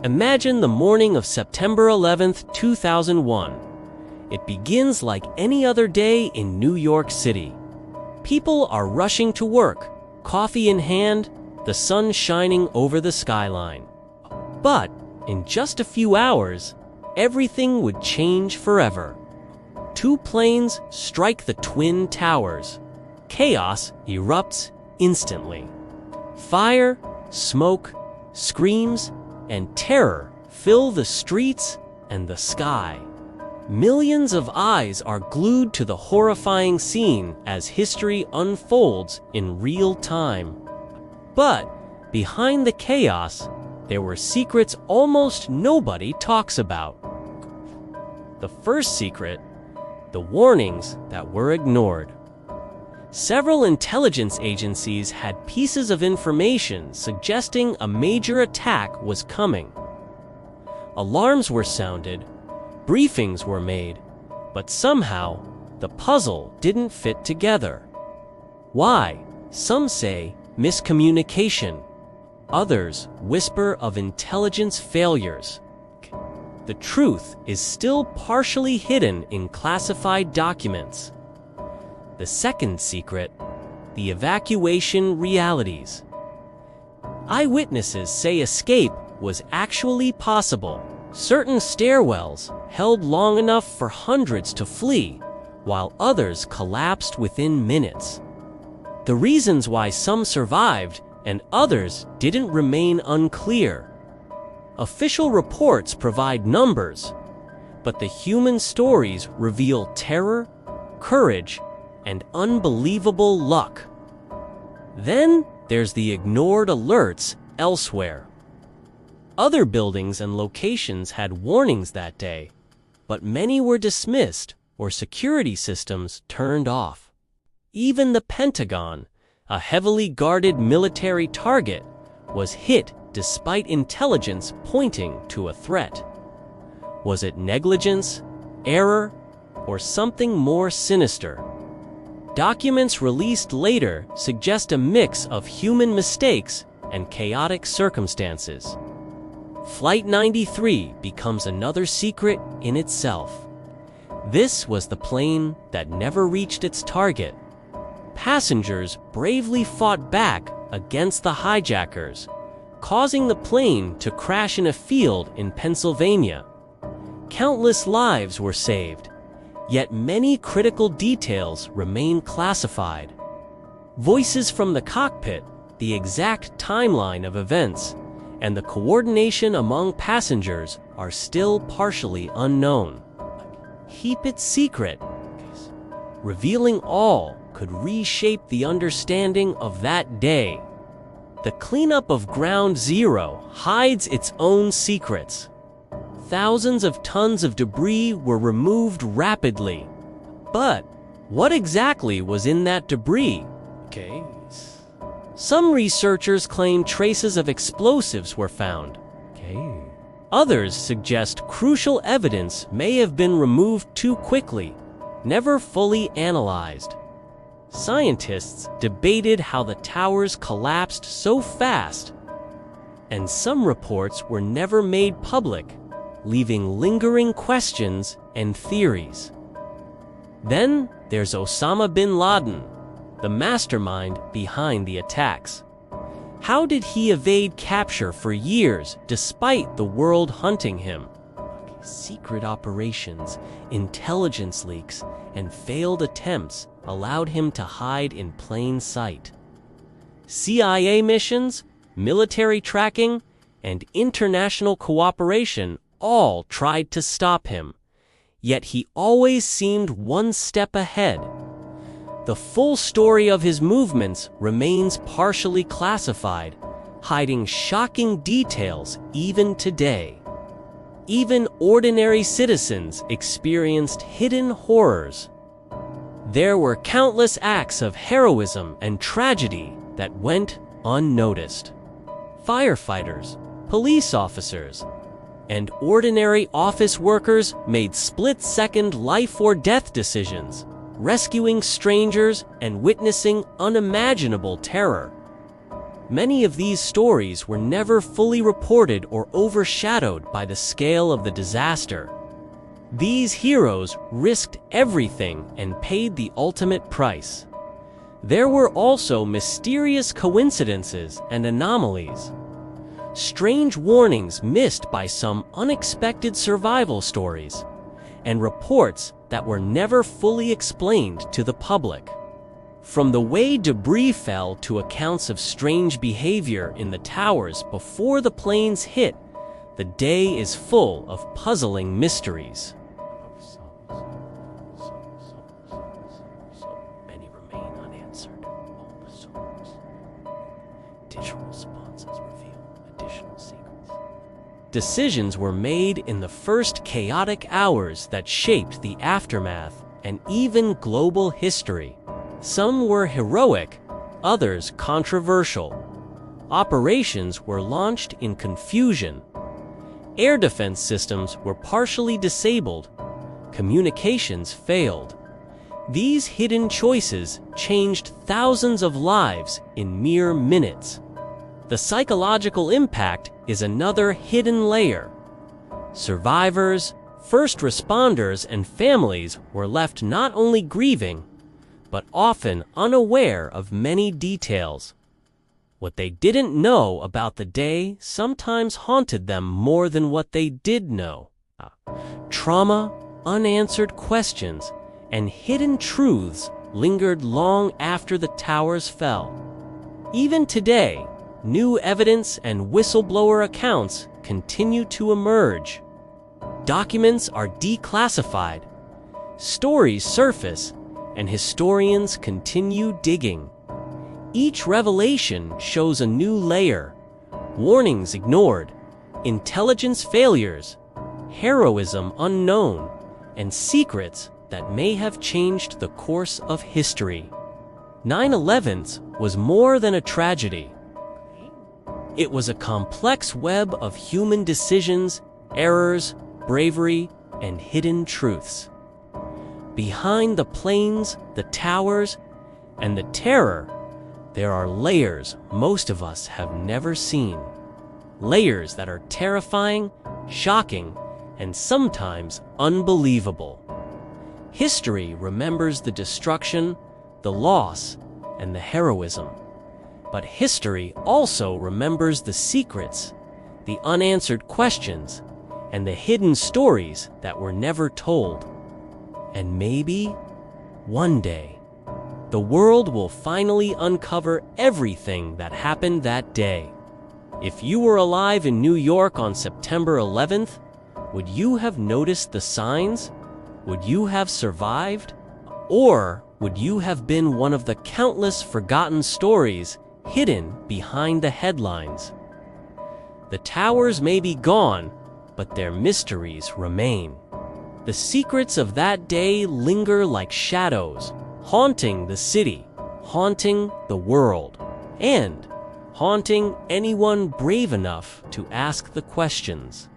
Imagine the morning of September 11th, 2001. It begins like any other day in New York City. People are rushing to work, coffee in hand, the sun shining over the skyline. But in just a few hours, everything would change forever. Two planes strike the Twin Towers. Chaos erupts instantly. Fire, smoke, screams, and terror fill the streets and the sky. Millions of eyes are glued to the horrifying scene as history unfolds in real time. But behind the chaos, there were secrets almost nobody talks about. The first secret, the warnings that were ignored. Several intelligence agencies had pieces of information suggesting a major attack was coming. Alarms were sounded, briefings were made, but somehow the puzzle didn't fit together. Why? Some say miscommunication. Others whisper of intelligence failures. The truth is still partially hidden in classified documents. The second secret, the evacuation realities. Eyewitnesses say escape was actually possible. Certain stairwells held long enough for hundreds to flee, while others collapsed within minutes. The reasons why some survived and others didn't remain unclear. Official reports provide numbers, but the human stories reveal terror, courage, and unbelievable luck. Then there's the ignored alerts elsewhere. Other buildings and locations had warnings that day, but many were dismissed or security systems turned off. Even the Pentagon, a heavily guarded military target, was hit despite intelligence pointing to a threat. Was it negligence, error, or something more sinister? Documents released later suggest a mix of human mistakes and chaotic circumstances. Flight 93 becomes another secret in itself. This was the plane that never reached its target. Passengers bravely fought back against the hijackers, causing the plane to crash in a field in Pennsylvania. Countless lives were saved, yet many critical details remain classified. Voices from the cockpit, the exact timeline of events, and the coordination among passengers are still partially unknown. Keep it secret. Revealing all could reshape the understanding of that day. The cleanup of Ground Zero hides its own secrets. Thousands of tons of debris were removed rapidly. But what exactly was in that debris? Some researchers claim traces of explosives were found. Others suggest crucial evidence may have been removed too quickly, never fully analyzed. Scientists debated how the towers collapsed so fast, and some reports were never made public, leaving lingering questions and theories. Then there's Osama Bin Laden, the mastermind behind the attacks. How did he evade capture for years despite the world hunting him? Secret operations, intelligence leaks, and failed attempts allowed him to hide in plain sight. CIA missions, military tracking, and international cooperation all tried to stop him, yet he always seemed one step ahead. The full story of his movements remains partially classified, hiding shocking details even today. Even ordinary citizens experienced hidden horrors. There were countless acts of heroism and tragedy that went unnoticed. Firefighters, police officers, and ordinary office workers made split-second life-or-death decisions, rescuing strangers and witnessing unimaginable terror. Many of these stories were never fully reported or overshadowed by the scale of the disaster. These heroes risked everything and paid the ultimate price. There were also mysterious coincidences and anomalies. Strange warnings missed by some unexpected survival stories, and reports that were never fully explained to the public. From the way debris fell to accounts of strange behavior in the towers before the planes hit, the day is full of puzzling mysteries. Many remain unanswered. Digital responses reveal additional secrets. Decisions were made in the first chaotic hours that shaped the aftermath and even global history. Some were heroic, others controversial. Operations were launched in confusion. Air defense systems were partially disabled. Communications failed. These hidden choices changed thousands of lives in mere minutes. The psychological impact is another hidden layer. Survivors, first responders, and families were left not only grieving, but often unaware of many details. What they didn't know about the day sometimes haunted them more than what they did know. Trauma, unanswered questions, and hidden truths lingered long after the towers fell. Even today, new evidence and whistleblower accounts continue to emerge. Documents are declassified, stories surface, and historians continue digging. Each revelation shows a new layer: warnings ignored, intelligence failures, heroism unknown, and secrets that may have changed the course of history. 9/11 was more than a tragedy. It was a complex web of human decisions, errors, bravery, and hidden truths. Behind the planes, the towers, and the terror, there are layers most of us have never seen. Layers that are terrifying, shocking, and sometimes unbelievable. History remembers the destruction, the loss, and the heroism. But history also remembers the secrets, the unanswered questions, and the hidden stories that were never told. And maybe, one day, the world will finally uncover everything that happened that day. If you were alive in New York on September 11th, would you have noticed the signs? Would you have survived? Or would you have been one of the countless forgotten stories hidden behind the headlines? The towers may be gone, but their mysteries remain. The secrets of that day linger like shadows, haunting the city, haunting the world, and haunting anyone brave enough to ask the questions.